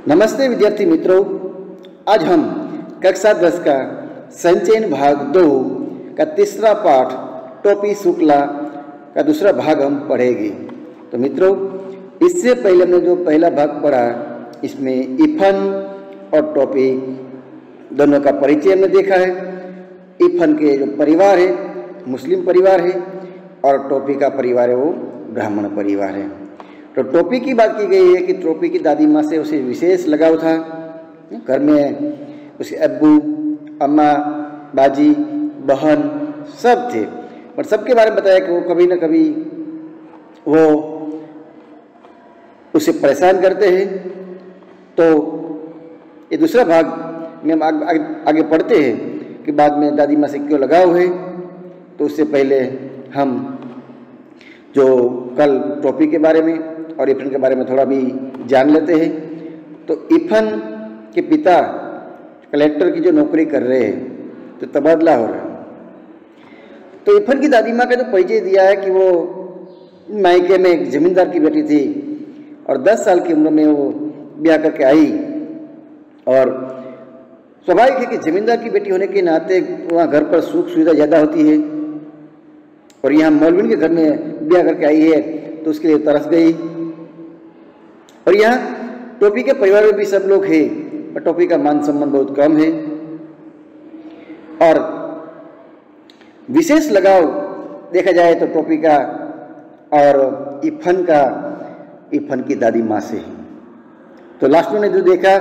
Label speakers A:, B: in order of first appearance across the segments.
A: नमस्ते विद्यार्थी मित्रों, आज हम कक्षा 10 का संचयन भाग 2 का तीसरा पाठ टोपी शुक्ला का दूसरा भाग हम पढ़ेंगे। तो मित्रों, इससे पहले हमने जो पहला भाग पढ़ा इसमें इफन और टोपी दोनों का परिचय हमने देखा है। इफन के जो परिवार है मुस्लिम परिवार है और टोपी का परिवार है वो ब्राह्मण परिवार है। तो टोपी की बात की गई है कि टोपी की दादी माँ से उसे विशेष लगाव था। घर में उसके अब्बू, अम्मा, बाजी, बहन सब थे और सबके बारे में बताया कि वो कभी ना कभी वो उसे परेशान करते हैं। तो ये दूसरा भाग में हम आगे पढ़ते हैं कि बाद में दादी माँ से क्यों लगाव है। तो उससे पहले हम जो कल टोपी के बारे में और इफन के बारे में थोड़ा भी जान लेते हैं। तो इफन के पिता कलेक्टर की जो नौकरी कर रहे हैं तो तबादला हो रहा है। तो इफन की दादी माँ का जो परिचय दिया है कि वो मायके में एक जमींदार की बेटी थी और 10 साल की उम्र में वो ब्याह करके आई। और स्वाभाविक है कि जमींदार की बेटी होने के नाते वहाँ घर पर सुख सुविधा ज़्यादा होती है और यहाँ मौलवी के घर में ब्याह करके आई है तो उसके लिए तरस गई। और यहाँ टोपी के परिवार में भी सब लोग हैं पर टोपी का मान सम्मान बहुत कम है और विशेष लगाव देखा जाए तो टोपी का और इफन की दादी माँ से है। तो लास्ट में ने जो देखा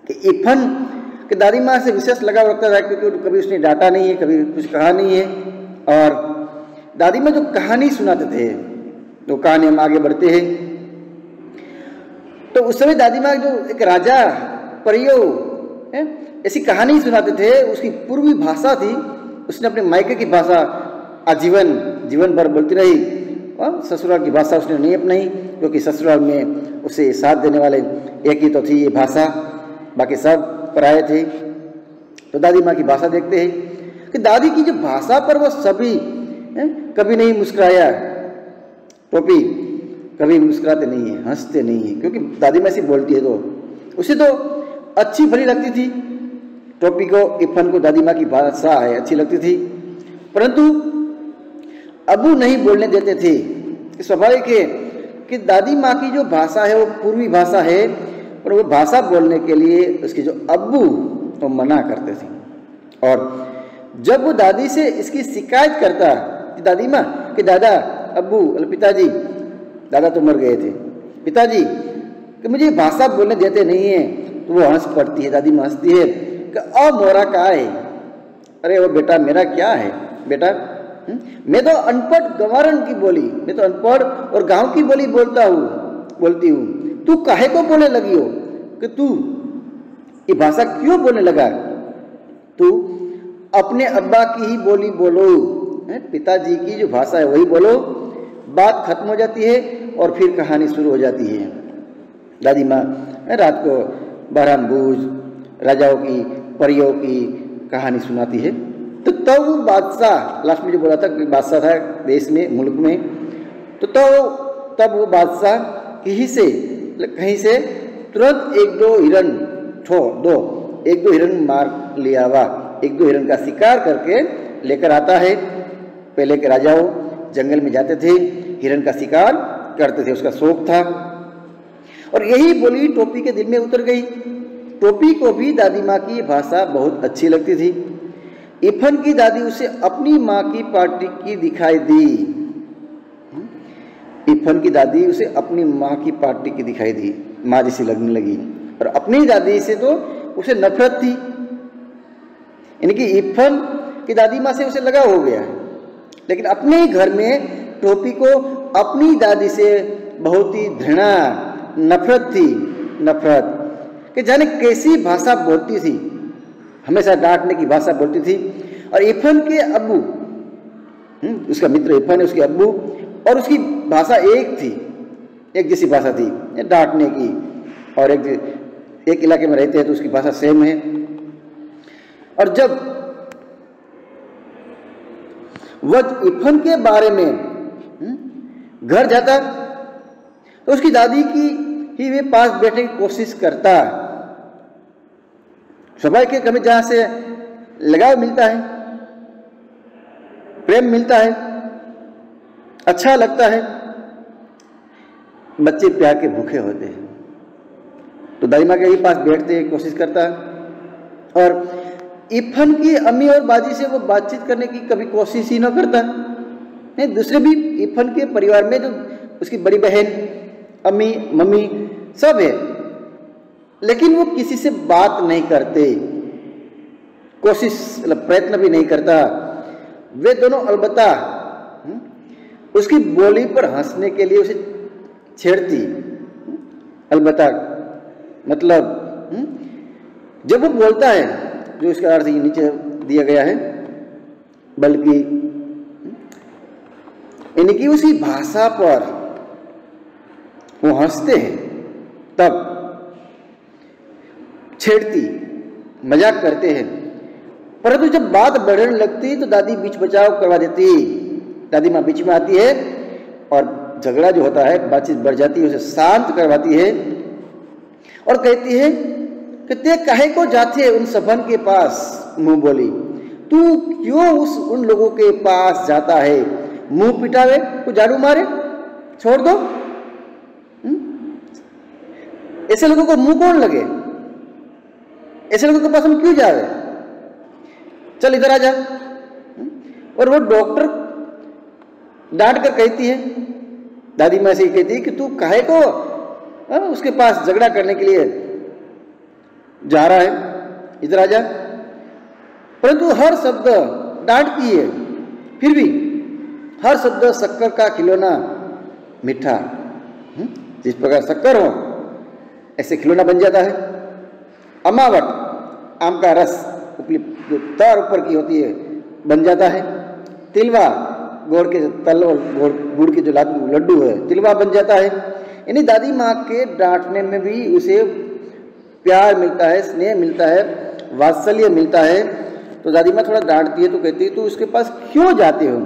A: कि इफन की दादी माँ से विशेष लगाव रखता था क्योंकि कभी उसने डांटा नहीं है, कभी कुछ कहा नहीं है। और दादी माँ जो कहानी सुनाते थे तो कहानी हम आगे बढ़ते हैं। तो उस समय दादी माँ जो एक राजा परियो ऐसी कहानी सुनाते थे, उसकी पूर्वी भाषा थी, उसने अपने मायके की भाषा जीवन भर बोलती रही और ससुराल की भाषा उसने नहीं अपनाई क्योंकि ससुराल में उसे साथ देने वाले एक ही तो थी ये भाषा, बाकी सब पराये थे। तो दादी माँ की भाषा देखते हैं कि दादी की जो भाषा पर वो सभी कभी नहीं मुस्कुराया। टोपी कभी मुस्कुराते नहीं है, हंसते नहीं है क्योंकि दादी माँ ऐसी बोलती है तो उसे तो अच्छी भली लगती थी। टोपी को, इफन को दादी माँ की भाषा है अच्छी लगती थी, परंतु अबू नहीं बोलने देते थे। स्वाभाविक है कि दादी माँ की जो भाषा है वो पूर्वी भाषा है और वो भाषा बोलने के लिए उसके जो अब्बू वो मना करते थे। और जब वो दादी से इसकी शिकायत करता कि दादी माँ कि दादा, अब्बू, पिताजी, दादा तो मर गए थे, पिताजी कि मुझे भाषा बोलने देते नहीं है, तो वो हंस पड़ती है। दादी माँ हंसती है कि मोरा क्या है, अरे वो बेटा मेरा क्या है बेटा, मैं तो अनपढ़ गंवारन की बोली, मैं तो अनपढ़ और गांव की बोली बोलती हूँ, तू काहे को बोलने लगी हो कि तू ये भाषा क्यों बोलने लगा, तू अपने अब्बा की ही बोली बोलो, पिताजी की जो भाषा है वही बोलो। बात खत्म हो जाती है और फिर कहानी शुरू हो जाती है। दादी माँ रात को बहरामबूझ राजाओं की, परियों की कहानी सुनाती है। तो तब वो बादशाह, लास्ट में जो बोला था कि बादशाह था देश में, मुल्क में, तो तब वो बादशाह कहीं से तुरंत एक दो हिरन मार लिया हुआ, एक दो हिरन का शिकार करके लेकर आता है। पहले के राजाओं जंगल में जाते थे, हिरन का शिकार करते थे, उसका शौक था। और यही बोली टोपी के दिल में उतर गई। टोपी को भी दादी माँ की भाषा बहुत अच्छी लगती थी। इफन की दादी उसे अपनी माँ की पार्टी की दिखाई दी। इफन की दादी उसे अपनी माँ की पार्टी की दिखाई दी, माँ जैसी लगने लगी और अपनी दादी से तो उसे नफरत थी। यानी कि इफन की दादी माँ से उसे लगाव हो गया है, लेकिन अपने ही घर में टोपी को अपनी दादी से बहुत ही घृणा, नफरत थी, नफरत कि जाने कैसी भाषा बोलती थी, हमेशा डांटने की भाषा बोलती थी। और इफन के अब्बू, उसका मित्र इफन है, उसके अब्बू और उसकी भाषा एक थी, एक जैसी भाषा थी डांटने की। और एक इलाके में रहते हैं तो उसकी भाषा सेम है। और जब वह इफन के बारे में घर जाता तो उसकी दादी की ही वे पास बैठने की कोशिश करता। स्वाभाविक हमें जहाँ से लगाव मिलता है, प्रेम मिलता है, अच्छा लगता है, बच्चे प्यार के भूखे होते हैं, तो दादी माँ के ही पास बैठते कोशिश करता है। और इफन की अम्मी और बाजी से वो बातचीत करने की कभी कोशिश ही ना करता। नहीं, दूसरे भी इफन के परिवार में जो उसकी बड़ी बहन, अम्मी, मम्मी सब है, लेकिन वो किसी से बात नहीं करते, कोशिश प्रयत्न भी नहीं करता। वे दोनों अलबत्ता उसकी बोली पर हंसने के लिए उसे छेड़ती। अलबत्ता मतलब जब वो बोलता है, जो इसका अर्थ ये नीचे दिया गया है, बल्कि इनकी उसी भाषा पर वो हंसते हैं, तब छेड़ती, मजाक करते हैं। परंतु जब बात बढ़ने लगती तो दादी बीच बचाव करवा देती। दादी माँ बीच में आती है और झगड़ा जो होता है, बातचीत बढ़ जाती है, उसे शांत करवाती है और कहती है कि ते काहे को जाते उन सबन के पास, मुंह बोली, तू क्यों उन लोगों के पास जाता है, मुंह पिटावे, को झाड़ू मारे, छोड़ दो। ऐसे लोगों को मुंह कौन लगे, ऐसे लोगों के पास हम क्यों जावे, चल इधर आ जा। और वो डॉक्टर डांट कर कहती है, दादी माँ से ही कहती है कि तू काहे को उसके पास झगड़ा करने के लिए जा रहा है, इधर आ जा। परंतु हर शब्द डांटती है, फिर भी हर शब्द शक्कर का खिलौना मीठा। जिस प्रकार शक्कर हो ऐसे खिलौना बन जाता है। अमावट, आम का रस, उपली जो तार ऊपर की होती है, बन जाता है। तिलवा, गुड़ के तल और गुड़ के जो लड्डू है, तिलवा बन जाता है। यानी दादी माँ के डांटने में भी उसे प्यार मिलता है, स्नेह मिलता है, वात्सल्य मिलता है। तो दादी माँ थोड़ा डांटती है तो कहती है, तो उसके पास क्यों जाते हो।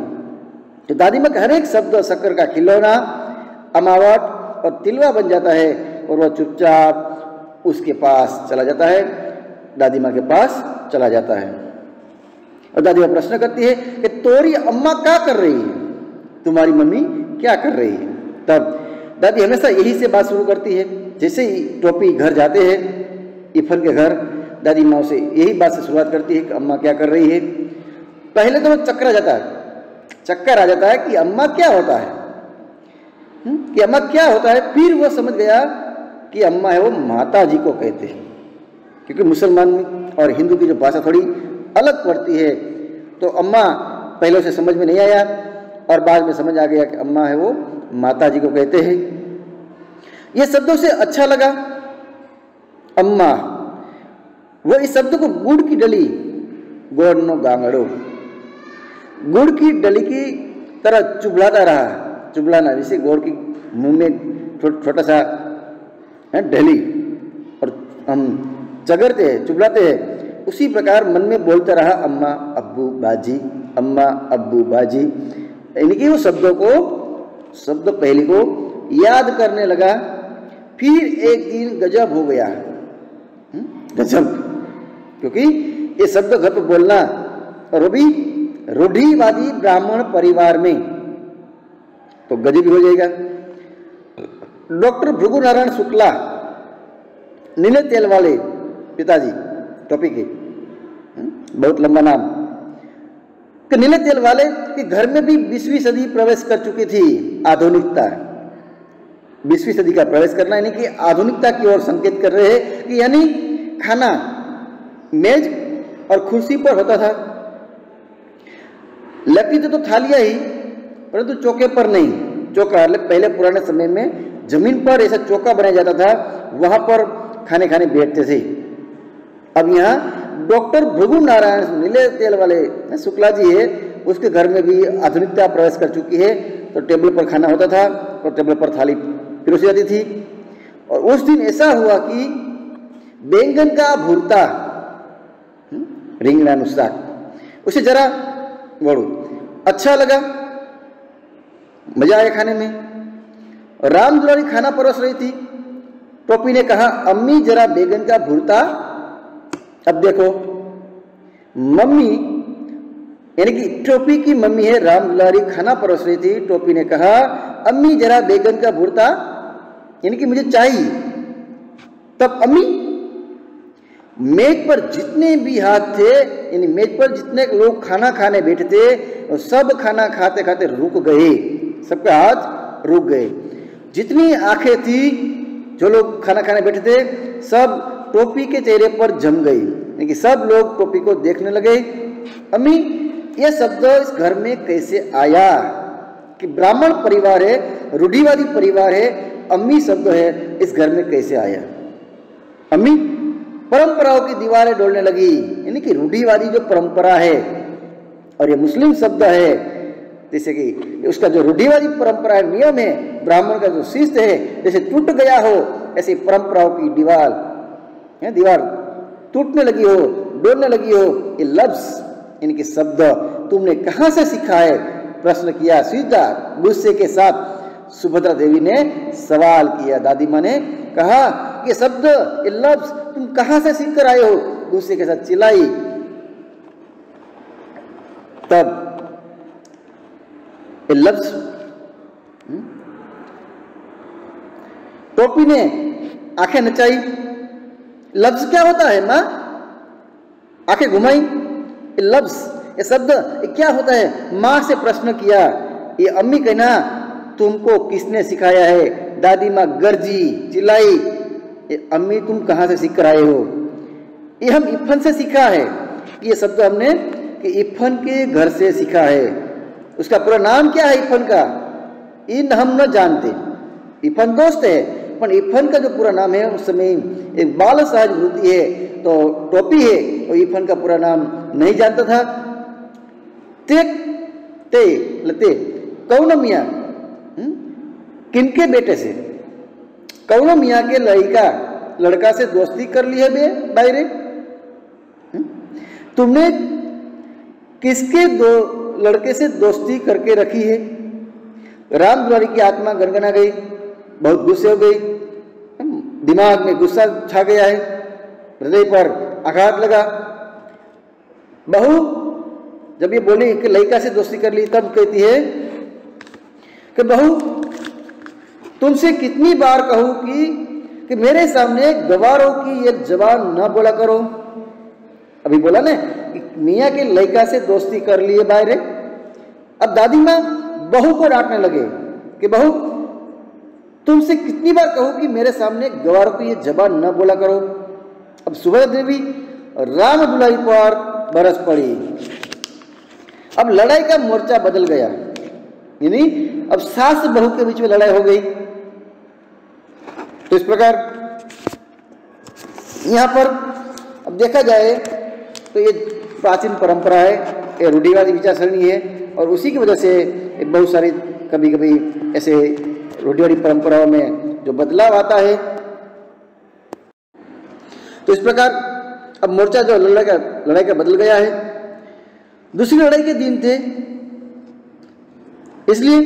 A: तो दादी माँ का हर एक शब्द शक्कर का खिलौना, अमावट और तिलवा बन जाता है और वह चुपचाप उसके पास चला जाता है, दादी माँ के पास चला जाता है। और दादी माँ प्रश्न करती है कि तोरी अम्मा क्या कर रही है, तुम्हारी मम्मी क्या कर रही है। तब दादी हमेशा यही से बात शुरू करती है। जैसे ही टोपी घर जाते हैं, इफन के घर, दादी माँ से यही बात से शुरुआत करती है कि अम्मा क्या कर रही है। पहले तो वो चक्कर आ जाता है कि अम्मा क्या होता है, कि अम्मा क्या होता है। फिर वो समझ गया कि अम्मा है वो माता जी को कहते हैं, क्योंकि मुसलमान और हिंदू की जो भाषा थोड़ी अलग पड़ती है। तो अम्मा पहले उसे समझ में नहीं आया और बाद में समझ आ गया कि अम्मा है वो माता जी को कहते हैं। ये शब्दों से अच्छा लगा अम्मा। वो इस शब्द को गुड़ की डली, गोड़नो गांगड़ो, गुड़ की डली की तरह चुभलाता रहा। चुभलाना जैसे गुड़ की मुंह में छोटा सा डली और हम चगरते हैं, चुभलाते हैं, उसी प्रकार मन में बोलता रहा अम्मा अब्बू बाजी, अम्मा अब्बू बाजी। इनकी वो शब्दों को, शब्द पहली को याद करने लगा। फिर एक दिन गजब हो गया, गजब, क्योंकि ये शब्द घर पर बोलना, और वो भी रूढ़िवादी ब्राह्मण परिवार में, तो गजब हो जाएगा। डॉक्टर भृगु नारायण शुक्ला, नीले तेल वाले पिताजी, टोपी के, बहुत लंबा नाम, कि नीले तेल वाले के घर में भी 20वीं सदी प्रवेश कर चुकी थी। आधुनिकता, 20वीं सदी का प्रवेश करना यानी कि आधुनिकता की ओर संकेत कर रहे हैं कि यानी खाना मेज और कुर्सी पर होता था। लगती तो थालियां ही, परंतु चौके पर नहीं। चौका पहले पुराने समय में जमीन पर ऐसा चौका बनाया जाता था, वहां पर खाने खाने बैठते थे। अब यहाँ डॉक्टर भृगु नारायण नीले तेल वाले शुक्ला जी है, उसके घर में भी आधुनिकता प्रवेश कर चुकी है। तो टेबल पर खाना होता था और टेबल पर थाली पिरोसी जाती थी। और उस दिन ऐसा हुआ कि बैंगन का भुर्ता, रिंगणानु शाक, उसे जरा बड़ो अच्छा लगा, मजा आया खाने में। राम दुलारी खाना परोस रही थी, टोपी ने कहा, अम्मी जरा बैगन का भुर्ता। अब देखो, मम्मी यानी कि टोपी की मम्मी है राम दुलारी, खाना परोस रही थी। टोपी ने कहा, अम्मी जरा बैगन का भुर्ता, यानी कि मुझे चाहिए। तब अम्मी, मेज पर जितने भी हाथ थे, यानी मेज पर जितने लोग खाना खाने बैठे थे, सब खाना खाते खाते रुक गए, सबके हाथ रुक गए। जितनी आंखें थी, जो लोग खाना खाने बैठे थे, सब टोपी के चेहरे पर जम गई, यानी कि सब लोग टोपी को देखने लगे। अम्मी, यह शब्द इस घर में कैसे आया? कि ब्राह्मण परिवार है, रूढ़िवादी परिवार है, अम्मी शब्द है, इस घर में कैसे आया? अम्मी परंपराओं की दीवारें डोलने लगी, यानी कि रूढ़िवादी जो परंपरा है, और ये मुस्लिम शब्द है, जैसे कि उसका जो रूढ़िवादी परंपरा है, नियम है, ब्राह्मण का जो शिष्ट है, जैसे टूट गया हो, ऐसी परंपराओं की दीवार टूटने लगी हो, डोलने लगी हो। ये लफ्ज यानी कि शब्द तुमने कहां से सीखा है? प्रश्न किया सीधा गुस्से के साथ। सुभद्रा देवी ने सवाल किया। दादी माँ ने कहा, ये शब्द, ये लफ्ज तुम कहां से सीख कर आए हो? गुस्से के साथ चिल्लाई। तब ये लफ्ज टोपी ने आंखें नचाई। लफ्ज क्या होता है मां? आंखें घुमाई। ये लफ्ज, ये शब्द, ये क्या होता है? मां से प्रश्न किया। ये अम्मी कहना, तुमको किसने सिखाया है? दादी माँ गर्जी, चिल्लाई, ये अम्मी तुम कहां से सीख कर आए हो? ये हम इफन से सीखा है। ये शब्द हमने कि इफन के घर से सीखा है। उसका पूरा नाम क्या है इफन का? इन हम न जानते। इफन दोस्त है, पर इफन का जो पूरा नाम है, उस समय एक बाल सहानुभूति है, तो टोपी है, और इफन का पूरा नाम नहीं जानता था। ते कौन मियाँ, किनके बेटे से? कौन मियाँ के लड़का से दोस्ती कर ली है बे बायरे? तुमने किसके दो लड़के से दोस्ती करके रखी है? राम दुलारी की आत्मा गनगना गई, बहुत गुस्से हो गई, दिमाग में गुस्सा छा गया है, हृदय पर आघात लगा। बहू जब ये बोली कि लड़का से दोस्ती कर ली, तब कहती है कि बहू, तुमसे कितनी बार कहूं कि मेरे सामने गवारों की ये जबान न बोला करो। अभी बोला ना कि मियाँ के लड़का से दोस्ती कर लिए बाहर। अब दादी माँ बहू को डांटने लगे कि बहू, तुमसे कितनी बार कहूं कि मेरे सामने गवारों की ये जबान न बोला करो। अब सुभद्रा देवी राम दुलारी पर बरस पड़ी। अब लड़ाई का मोर्चा बदल गया, यानी अब सास बहू के बीच में लड़ाई हो गई। तो इस प्रकार यहां पर अब देखा जाए तो ये प्राचीन परंपरा है, ये रूढ़िवादी विचारसरणी है, और उसी की वजह से बहुत सारी कभी कभी ऐसे रूढ़िवादी परंपराओं में जो बदलाव आता है। तो इस प्रकार अब मोर्चा जो लड़ाई का बदल गया है। दूसरी लड़ाई के दिन थे, इसलिए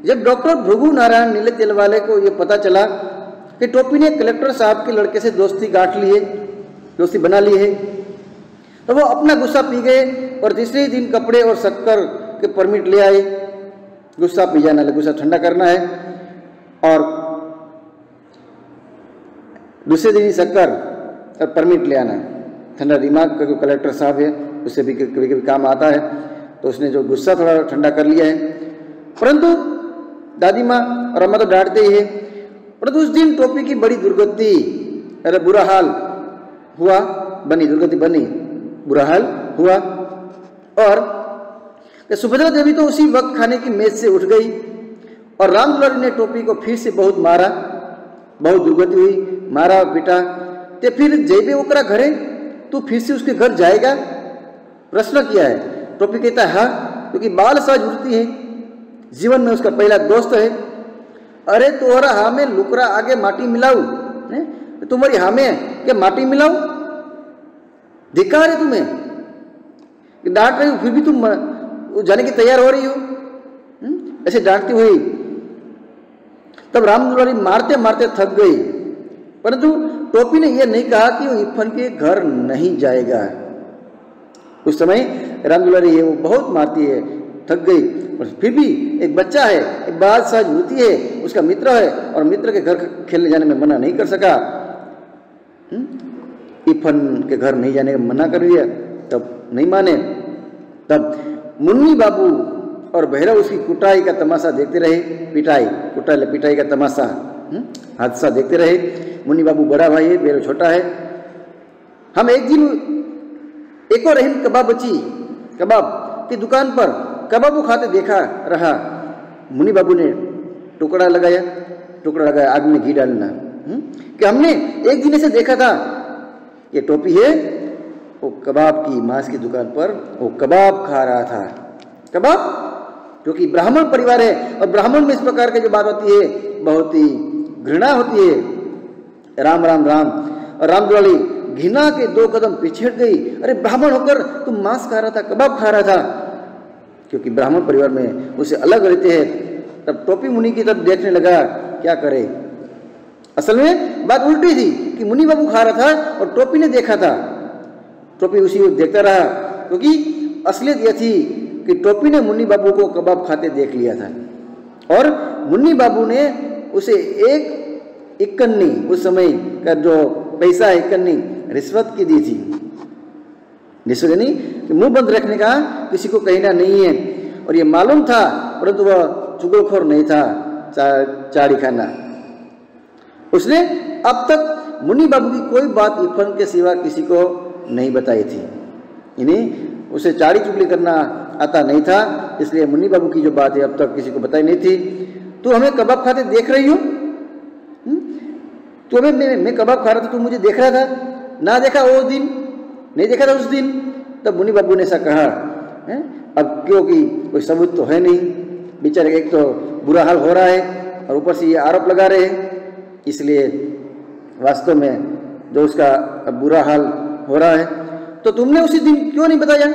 A: जब डॉक्टर भृगु नारायण नीले तेलवाले को यह पता चला कि टोपी ने कलेक्टर साहब के लड़के से दोस्ती गांठ ली है, दोस्ती बना ली है, तो वो अपना गुस्सा पी गए और तीसरे दिन कपड़े और शक्कर के परमिट ले आए। गुस्सा पी जाना, गुस्सा ठंडा करना है, और दूसरे दिन ही शक्कर और परमिट ले आना। ठंडा दिमाग का जो कलेक्टर साहब है, उससे भी कभी कभी काम आता है, तो उसने जो गुस्सा थोड़ा ठंडा कर लिया है। परंतु दादी माँ और अम्मा तो डांटते ही है। परंतु उस दिन टोपी की बड़ी दुर्गति, अरे बुरा हाल हुआ, दुर्गति बनी, बुरा हाल हुआ। और सुभद्रा देवी तो उसी वक्त खाने की मेज से उठ गई, और राम दुलारी ने टोपी को फिर से बहुत मारा, बहुत दुर्गति हुई, मारा पीटा। ते फिर जैबे ओकरा घरे, तू फिर से उसके घर जाएगा? प्रश्न किया है। टोपी कहता है हाँ, क्योंकि बाल सहानुभूति है, जीवन में उसका पहला दोस्त है। अरे तोहरा हाँ में लुकरा आगे माटी मिलाऊ, तुम्हारी हाँ में क्या माटी मिलाऊ? धिक्कार है तुम्हें, डांट रही हो फिर भी तुम जाने की तैयार हो रही हो, ऐसे डांटती हुई। तब राम दुलारी मारते मारते थक गई, परंतु टोपी ने यह नहीं कहा कि वो इरफान के घर नहीं जाएगा। उस समय रामदुलारी है वो बहुत मारती है, थक गई, और फिर भी एक बच्चा है, एक बात सहज होती है, उसका मित्र है और मित्र के घर खेलने जाने में मना नहीं कर सका। इरफान के घर नहीं जाने का मना कर दिया, तब नहीं माने। तब मुन्नी बाबू और भैरव उसकी कुटाई का तमाशा देखते रहे, पिटाई का तमाशा, हादसा देखते रहे। मुन्नी बाबू बड़ा भाई है, भैरव छोटा है। हम एक दिन एक और रहीम कबाब की दुकान पर कबाबू खाते देखा रहा। मुन्नी बाबू ने टुकड़ा लगाया आग में घी डालना, कि हमने एक दिन ऐसे देखा था, ये टोपी है वो कबाब की मांस की दुकान पर वो कबाब खा रहा था। कबाब क्योंकि ब्राह्मण परिवार है और ब्राह्मण में इस प्रकार की जो बात होती है बहुत ही घृणा होती है। राम राम राम, और रामदुलारी घृणा के 2 कदम पीछे हट गई। अरे ब्राह्मण होकर तुम मांस खा रहा था, कबाब खा रहा था, क्योंकि ब्राह्मण परिवार में उसे अलग रहते हैं। तब टोपी मुनि की तरफ देखने लगा, क्या करे। असल में बात उल्टी थी कि मुनि बाबू खा रहा था और टोपी ने देखा था। टोपी उसी को देखता रहा, क्योंकि असलियत यह थी कि टोपी ने मुन्नी बाबू को कबाब खाते देख लिया था और मुन्नी बाबू ने उसे एक इक्कन्नी, उस समय का जो पैसा है इक्कन्नी, रिश्वत की दी थी। रिश्वत यानी कि मुंह बंद रखने का, किसी को कहना नहीं है, और ये मालूम था, परंतु वह चुगलखोर नहीं था, चाड़ी खाना। उसने अब तक मुन्नी बाबू की कोई बात इरफान के सिवा किसी को नहीं बताई थी, यानी उसे चाड़ी चुगली करना आता नहीं था, इसलिए मुन्नी बाबू की जो बात है अब तक किसी को बताई नहीं थी। तू हमें कबाब खाते देख रही हो, तो मैं कबाब खा रहा था, तू मुझे देख रहा था, ना देखा वो दिन, नहीं देखा था उस दिन। तब मुन्नी बाबू ने ऐसा कहा, अब क्योंकि कोई सबूत तो है नहीं, बेचारे एक तो बुरा हाल हो रहा है और ऊपर से ये आरोप लगा रहे हैं, इसलिए वास्तव में जो उसका बुरा हाल हो रहा है, तो तुमने उसी दिन क्यों नहीं बताया।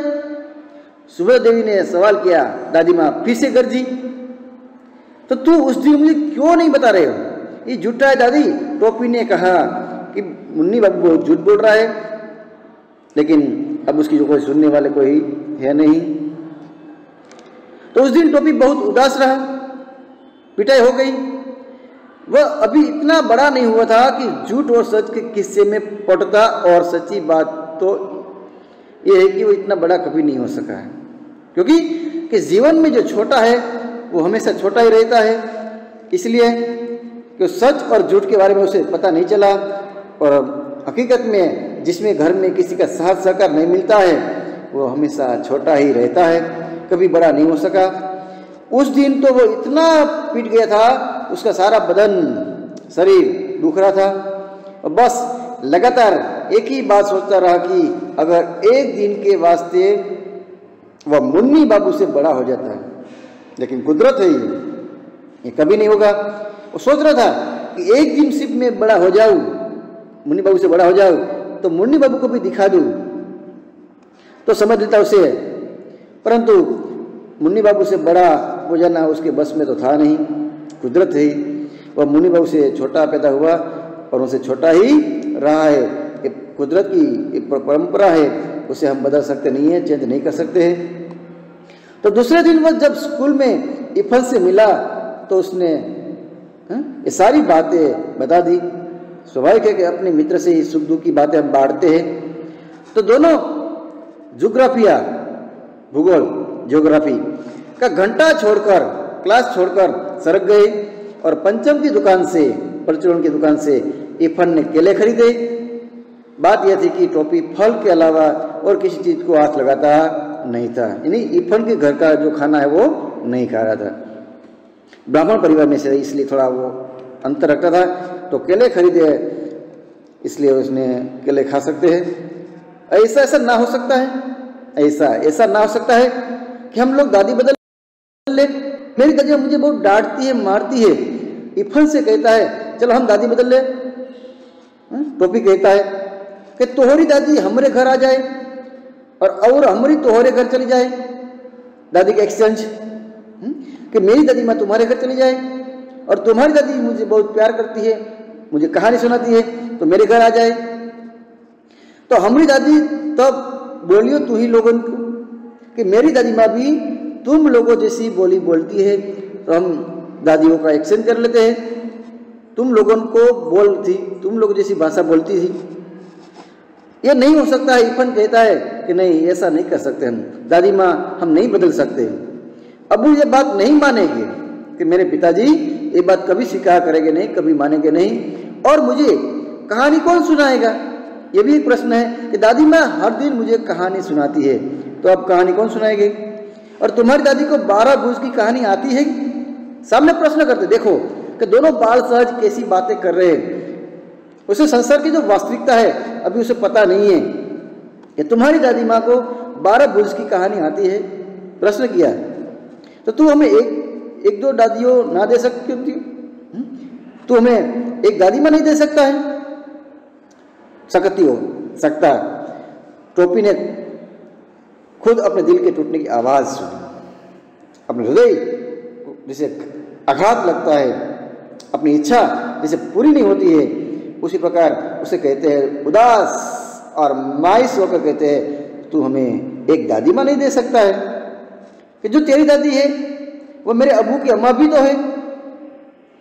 A: सुभद्रा देवी ने सवाल किया। दादी माँ फिर से गरजी, तो तू उस दिन मुझे क्यों नहीं बता रहे हो, ये झूठा है दादी। टोपी ने कहा कि मुन्नी बाबू बहुत झूठ बोल रहा है, लेकिन अब उसकी जो कोई सुनने वाले कोई है नहीं। तो उस दिन टोपी बहुत उदास रहा, पिटाई हो गई। वह अभी इतना बड़ा नहीं हुआ था कि झूठ और सच के किस्से में पटता, और सच्ची बात तो यह है कि वो इतना बड़ा कभी नहीं हो सका है, क्योंकि कि जीवन में जो छोटा है वो हमेशा छोटा ही रहता है। इसलिए कि सच और झूठ के बारे में उसे पता नहीं चला, और हकीकत में जिसमें घर में किसी का साथ सहकार नहीं मिलता है वो हमेशा छोटा ही रहता है, कभी बड़ा नहीं हो सका। उस दिन तो वो इतना पिट गया था, उसका सारा बदन शरीर दुख रहा था, और बस लगातार एक ही बात सोचता रहा कि अगर एक दिन के वास्ते वह मुन्नी बाबू से बड़ा हो जाता है, लेकिन कुदरत है ये कभी नहीं होगा। वो सोच रहा था कि एक दिन सिर्फ मैं बड़ा हो जाऊं, मुन्नी बाबू से बड़ा हो जाऊं, तो मुन्नी बाबू को भी दिखा दूं तो समझ लेता उसे, परंतु मुन्नी बाबू से बड़ा हो जाना उसके बस में तो था नहीं। कुदरत है, वह मुन्नी बाबू से छोटा पैदा हुआ और उनसे छोटा ही रहा है। ये कुदरत की परंपरा है, उसे हम बदल सकते नहीं है, चेंज नहीं कर सकते हैं। तो दूसरे दिन वह जब स्कूल में इरफान से मिला तो उसने ये सारी बातें बता दी। स्वाभाविक है कि अपने मित्र से ही सुख दुख की बातें हम बांटते हैं। तो दोनों ज्योग्राफी का घंटा छोड़कर, क्लास छोड़कर सरक गए और परचूरण की दुकान से इरफान ने केले खरीदे। बात यह थी कि टोपी फल के अलावा और किसी चीज को हाथ लगाता नहीं था, यानी इरफान के घर का जो खाना है वो नहीं खा रहा था। ब्राह्मण परिवार में से इसलिए थोड़ा वो अंतर रखता था, तो केले खरीदे, इसलिए उसने केले खा सकते हैं। ऐसा ना हो सकता है, ऐसा ना हो सकता है कि हम लोग दादी बदल ले। मेरी दादी मुझे बहुत डांटती है, मारती है। इरफान से कहता है चलो हम दादी बदल ले। टोपी कहता है कि तोहरी दादी हमारे घर आ जाए और हमारी तोहरे घर चली जाए। दादी का एक्सचेंज, कि मेरी दादी माँ तुम्हारे घर चली जाए और तुम्हारी दादी मुझे बहुत प्यार करती है, मुझे कहानी सुनाती है तो मेरे घर आ जाए। तो हमारी दादी तब बोलियो तू ही लोगों को कि मेरी दादी माँ भी तुम लोगों जैसी बोली बोलती है। तो हम दादियों का एक्शन कर लेते हैं, तुम लोगों को बोलती, तुम लोग जैसी भाषा बोलती थी। ये नहीं हो सकता है। इफन कहता है कि नहीं, ऐसा नहीं कर सकते हम, दादी माँ हम नहीं बदल सकते। अबू ये बात नहीं मानेंगे कि मेरे पिताजी ये बात कभी स्वीकार करेंगे नहीं, कभी मानेंगे नहीं। और मुझे कहानी कौन सुनाएगा, ये भी एक प्रश्न है कि दादी माँ हर दिन मुझे कहानी सुनाती है, तो अब कहानी कौन सुनाएगी। और तुम्हारी दादी को 12 भुज की कहानी आती है। सामने प्रश्न करते, देखो कि दोनों बाल सहज कैसी बातें कर रहे हैं। उसे संसार की जो वास्तविकता है अभी उसे पता नहीं है कि तुम्हारी दादी माँ को 12 भुज की कहानी आती है। प्रश्न किया, तो तू हमें एक दो दादियों ना दे सकती होती, तू हमें एक दादी माँ नहीं दे सकता है, सकती हो सकता। टोपी ने खुद अपने दिल के टूटने की आवाज सुनी, अपने हृदय जिसे आघात लगता है, अपनी इच्छा जिसे पूरी नहीं होती है, उसी प्रकार उसे कहते हैं उदास और मायूस होकर कहते हैं तू हमें एक दादी माँ नहीं दे सकता है। कि जो तेरी दादी है वो मेरे अबू की अम्मा भी तो है,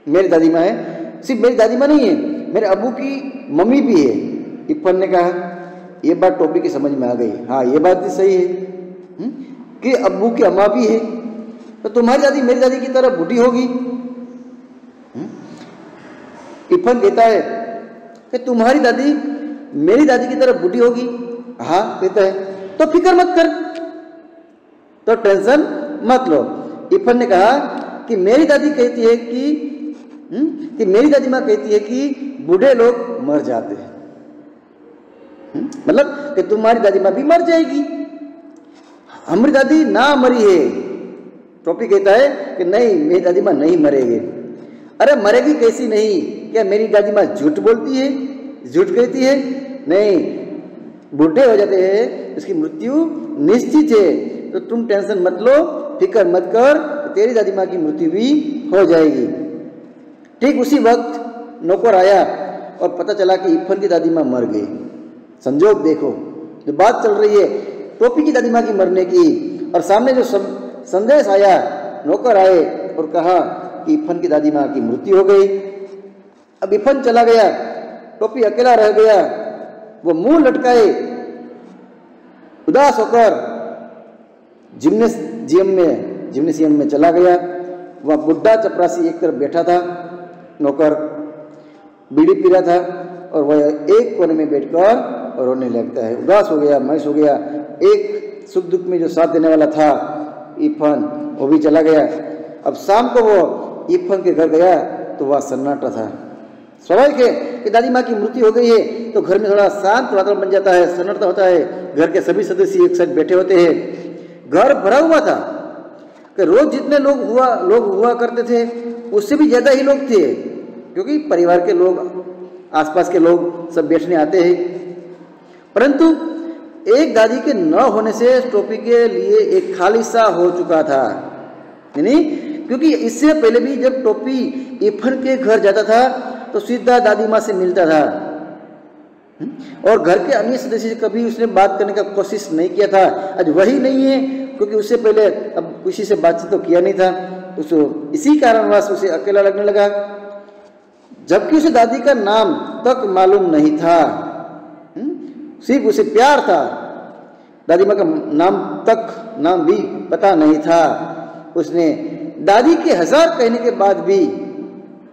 A: मेरी दादी माँ है, सिर्फ मेरी दादी माँ नहीं है, मेरे अबू की मम्मी भी है। इफन ने कहा, ये बात टोपी की समझ में आ गई, हाँ ये बात भी सही है कि अब्बू की अम्मा भी है, तो तुम्हारी दादी मेरी दादी की तरह बूढ़ी होगी। इफन कहता है कि तुम्हारी दादी मेरी दादी की तरह बूढ़ी होगी, हाँ कहता है, तो फिक्र मत कर, तो टेंशन मत लो। इफन ने कहा कि मेरी दादी कहती है कि मेरी दादी माँ कहती है कि बूढ़े लोग मर जाते हैं, मतलब कि तुम्हारी दादी माँ भी मर जाएगी, हमारी दादी ना मरी है। टोपी कहता है कि नहीं, मेरी दादी माँ नहीं मरेगी। अरे मरेगी कैसी नहीं, क्या मेरी दादी माँ झूठ बोलती है, झूठ कहती है? नहीं, बूढ़े हो जाते हैं, उसकी मृत्यु निश्चित है, तो तुम टेंशन मत लो, फिक्र मत कर, तेरी दादी माँ की मृत्यु भी हो जाएगी। ठीक उसी वक्त नौकर आया और पता चला कि इफन की दादी माँ मर गई। संजोग देखो, जो बात चल रही है टोपी की दादी माँ की मरने की, और सामने जो संदेश आया, नौकर आए और कहा कि इफन की दादी माँ की मृत्यु हो गई। अब इफन चला गया, टोपी अकेला रह गया, वो मुंह लटकाए उदास होकर जिम्नेशियम में चला गया। वह बुढ़ा चपरासी एक तरफ बैठा था, नौकर बीड़ी पी रहा था, और वह एक कोने में बैठकर रोने लगता है, उदास हो गया, मायूस हो गया। एक सुख दुख में जो साथ देने वाला था इफन, वो भी चला गया। अब शाम को वो इफन के घर गया तो वह सन्नाटा था। स्वाभाविक है कि दादी माँ की मृत्यु हो गई है तो घर में थोड़ा शांत वातावरण बन जाता है, सन्नाटा होता है, घर के सभी सदस्य एक साथ बैठे होते हैं। घर भरा हुआ था कि रोज जितने लोग हुआ करते थे उससे भी ज्यादा ही लोग थे, क्योंकि परिवार के लोग, आसपास के लोग सब बैठने आते हैं। परंतु एक दादी के न होने से टोपी के लिए एक खाली सा हो चुका था, यानी क्योंकि इससे पहले भी जब टोपी इफन के घर जाता था तो सीधा दादी माँ से मिलता था, और घर के अन्य सदस्य से कभी उसने बात करने का कोशिश नहीं किया था। आज वही नहीं है, क्योंकि उससे पहले अब किसी से बातचीत तो किया नहीं था, उसको इसी कारणवश उसे अकेला लगने लगा, जबकि उसे दादी का नाम तक मालूम नहीं था। सिर्फ उसे प्यार था, दादी माँ का नाम भी पता नहीं था। उसने दादी के 1000 कहने के बाद भी,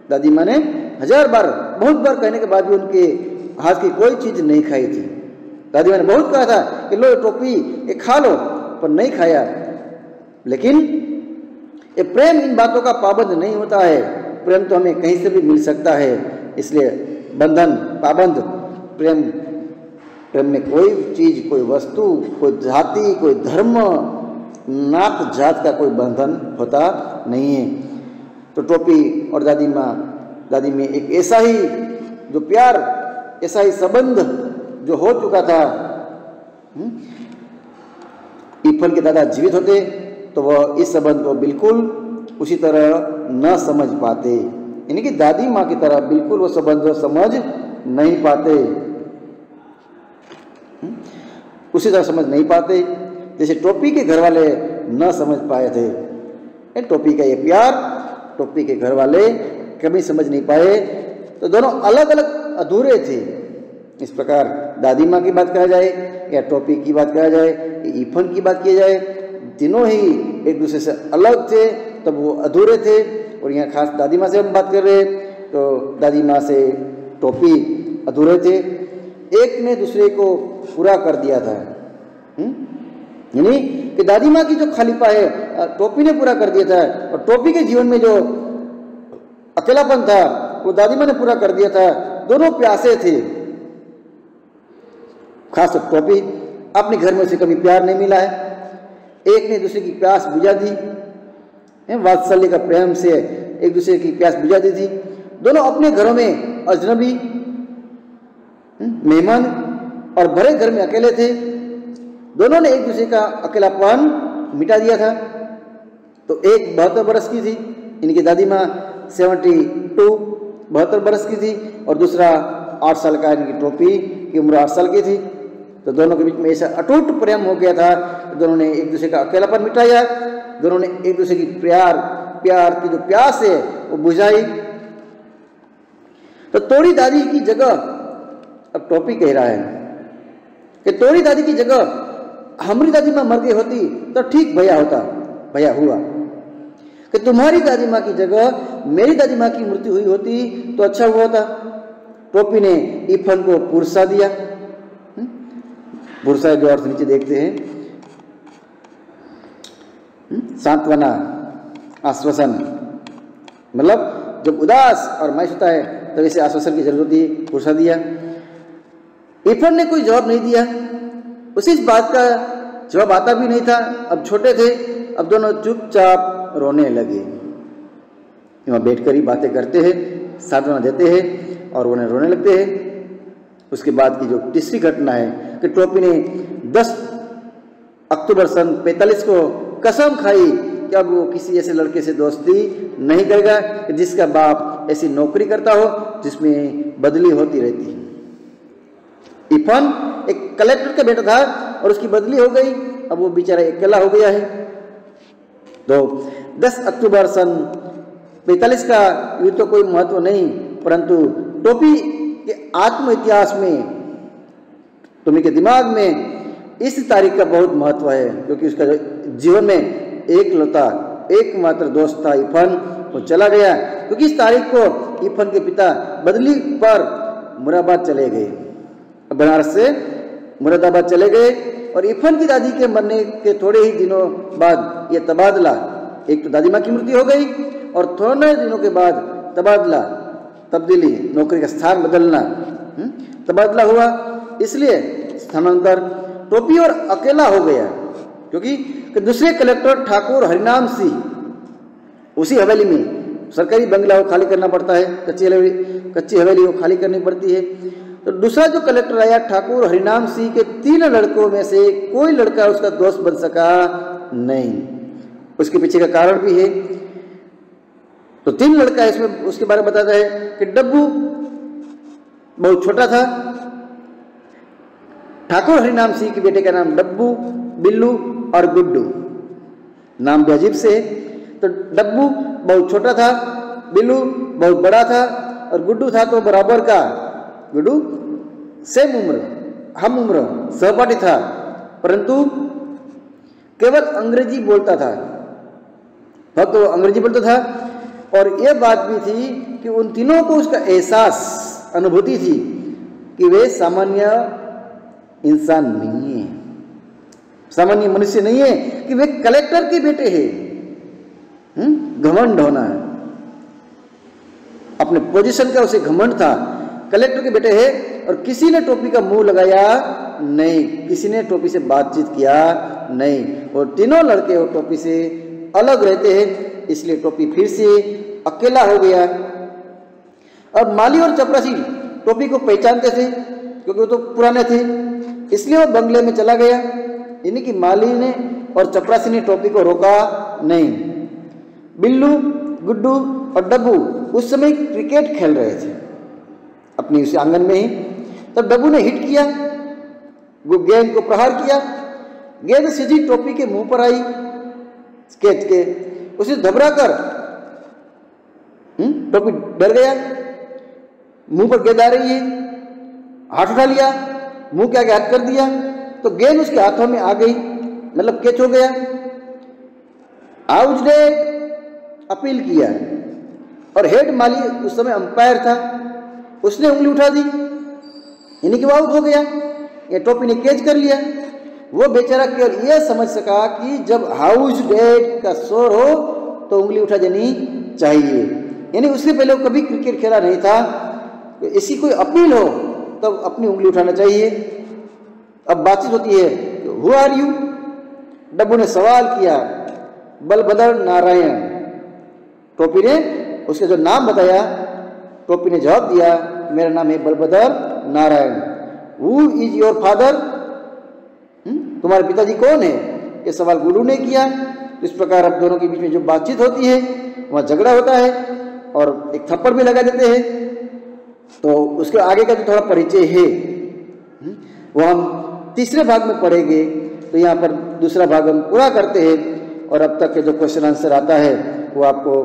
A: दादी माँ ने 1000 बार, बहुत बार कहने के बाद भी उनके हाथ की कोई चीज नहीं खाई थी। दादी माँ ने बहुत कहा था कि लो टोपी ये खा लो, पर नहीं खाया। लेकिन ये प्रेम इन बातों का पाबंद नहीं होता है, प्रेम तो हमें कहीं से भी मिल सकता है, इसलिए बंधन पाबंद प्रेम में कोई चीज, कोई वस्तु, कोई जाति, कोई धर्म, नात जात का कोई बंधन होता नहीं है। तो टोपी और दादी में एक ऐसा ही जो प्यार, ऐसा ही संबंध जो हो चुका था। इफन के दादा जीवित होते तो वह इस संबंध को बिल्कुल उसी तरह न समझ पाते, यानी कि दादी माँ की तरह बिल्कुल वो संबंध समझ नहीं पाते, उसी तरह समझ नहीं पाते जैसे टोपी के घर वाले न समझ पाए थे। टोपी का ये प्यार टोपी के घर वाले कभी समझ नहीं पाए, तो दोनों अलग अलग अधूरे थे। इस प्रकार दादी माँ की बात कहा जाए या टोपी की बात कहा जाए या इफन की बात की जाए, तीनों ही एक दूसरे से अलग थे, तब वो अधूरे थे। और यहाँ खास दादी माँ से हम बात कर रहे हैं, तो दादी माँ से टोपी अधूरे थे, एक ने दूसरे को पूरा कर दिया था। यानी कि दादी माँ की जो खालीपा है टोपी ने पूरा कर दिया था, और टोपी के जीवन में जो अकेलापन था वो दादी माँ ने पूरा कर दिया था। दोनों प्यासे थे, खास टोपी अपने घर में उसे कभी प्यार नहीं मिला है, एक ने दूसरे की प्यास बुझा दी, वात्सल्य का प्रेम से एक दूसरे की प्यास बुझा दी थी। दोनों अपने घरों में अजनबी मेहमान और भरे घर में अकेले थे, दोनों ने एक दूसरे का अकेलापन मिटा दिया था। तो एक 72 बरस की थी, इनकी दादी माँ 72 बरस की थी, और दूसरा 8 साल का, इनकी टोपी की उम्र 8 साल की थी। तो दोनों के बीच में ऐसा अटूट प्रेम हो गया था, दोनों ने एक दूसरे का अकेलापन मिटाया, दोनों ने एक दूसरे की प्यार की जो प्यास है वो बुझाई। तो तोड़ी दादी की जगह, अब टोपी कह रहा है कि तोड़ी दादी की जगह हमारी दादी माँ मर गई होती तो ठीक भया हुआ कि तुम्हारी दादी माँ की जगह मेरी दादी माँ की मृत्यु हुई होती तो अच्छा हुआ था। टोपी ने इफन को पुरसा दिया। पुरसा जो अर्थ नीचे देखते हैं, सांत्वना, आश्वासन, मतलब जब उदास और मायूस होता है तब इसे आश्वासन की जरूरत होती है, पुरसा दिया। इफन ने कोई जवाब नहीं दिया, उसे इस बात का जवाब आता भी नहीं था। अब छोटे थे, अब दोनों चुपचाप रोने लगे। वहाँ बैठकर ही बातें करते हैं, सांत्वना देते हैं और उन्हें रोने लगते हैं। उसके बाद की जो तीसरी घटना है कि टोपी ने 10 अक्टूबर सन 45 को कसम खाई कि अब वो किसी ऐसे लड़के से दोस्ती नहीं करेगा कि जिसका बाप ऐसी नौकरी करता हो जिसमें बदली होती रहती है। इफन एक कलेक्टर का बेटा था और उसकी बदली हो गई, अब वो बेचारा अकेला हो गया है। तो 10 अक्टूबर सन 45 का युद्ध तो कोई महत्व नहीं, परंतु टोपी के आत्म इतिहास में, टोपी के दिमाग में इस तारीख का बहुत महत्व है, क्योंकि उसका जीवन में एकमात्र दोस्त था इफन, वो चला गया। क्योंकि इस तारीख को इफन के पिता बदली पर मुरादाबाद चले गए, बनारस से मुरादाबाद चले गए, और इफन की दादी के मरने के थोड़े ही दिनों बाद ये तबादला, एक तो दादी माँ की मृत्यु हो गई और थोड़े दिनों के बाद तब्दीली, नौकरी का स्थान बदलना, तबादला हुआ, इसलिए स्थानांतर टोपी और अकेला हो गया। क्योंकि दूसरे कलेक्टर ठाकुर हरिनाम सिंह उसी हवेली में, सरकारी बंगला वो खाली करना पड़ता है, कच्ची हवेली वो खाली करनी पड़ती है। तो दूसरा जो कलेक्टर आया ठाकुर हरिनाम सिंह के 3 लड़कों में से कोई लड़का उसका दोस्त बन सका नहीं। उसके पीछे का कारण भी है। तो 3 लड़का इसमें उसके बारे में बताता है कि डब्बू बहुत छोटा था, ठाकुर हरिनाम सिंह के बेटे का नाम डब्बू, बिल्लू और गुड्डू, नाम भी अजीब से है। तो डब्बू बहुत छोटा था, बिल्लू बहुत बड़ा था और गुड्डू था तो बराबर का, गुड्डू सेम उम्र, हम उम्र, सहपाठी था, परंतु केवल अंग्रेजी बोलता था, तो अंग्रेजी बोलता था। और यह बात भी थी कि उन तीनों को उसका एहसास, अनुभूति थी कि वे सामान्य इंसान नहीं है, सामान्य मनुष्य नहीं है, कि वे कलेक्टर के बेटे हैं। घमंड होना है, अपने पोजीशन का उसे घमंड था, कलेक्टर के बेटे हैं। और किसी ने टोपी का मुंह लगाया नहीं, किसी ने टोपी से बातचीत किया नहीं, और तीनों लड़के वो टोपी से अलग रहते हैं, इसलिए टोपी फिर से अकेला हो गया। और माली और चपरासी टोपी को पहचानते थे क्योंकि वो तो पुराने थे, इसलिए वो बंगले में चला गया। यानी कि माली ने और चपरासी ने टोपी को रोका नहीं। बिल्लू, गुड्डू और डब्बू उस समय क्रिकेट खेल रहे थे अपनी उस आंगन में ही। तब डब्बू ने हिट किया, वो गेंद को प्रहार किया, गेंद सीधी टोपी के मुंह पर आई। कैच के उसे घबरा कर टोपी डर गया, मुंह पर गेंद आ रही है, हाथ उठा लिया, मुंह के आगे हाथ कर दिया तो गेंद उसके हाथों में आ गई, मतलब कैच हो गया। आउट डेट अपील किया और हेड माली उस समय अंपायर था, उसने उंगली उठा दी, यानी कि वो आउट हो गया, ये टोपी ने कैच कर लिया। वो बेचारा केवल यह समझ सका कि जब हाउस डेट का शोर हो तो उंगली उठा देनी चाहिए, यानी उससे पहले वो कभी क्रिकेट खेला नहीं था। तो ऐसी कोई अपील हो तब अपनी उंगली उठाना चाहिए। अब बातचीत होती है, हु आर यू? डब्बू ने सवाल किया, बलभद्र नारायण। टोपी ने उसके जो नाम बताया, टोपी ने जवाब दिया, मेरा नाम है Balabhadra Narayan. Who is your father? तुम्हारे पिताजी कौन है? ये सवाल गुरु ने किया। इस प्रकार अब दोनों के बीच में जो बातचीत होती है वहाँ झगड़ा होता है और एक थप्पड़ भी लगा देते हैं। तो उसके आगे का जो थोड़ा परिचय है वो हम तीसरे भाग में पढ़ेंगे। तो यहाँ पर दूसरा भाग हम पूरा करते हैं और अब तक के जो क्वेश्चन आंसर आता है वो आपको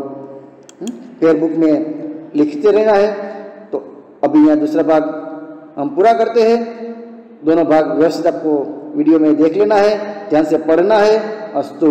A: फेसबुक में लिखते रहना है। तो अभी यहाँ दूसरा भाग हम पूरा करते हैं। दोनों भाग व्यवस्थित आपको वीडियो में देख लेना है, ध्यान से पढ़ना है। अस्तु।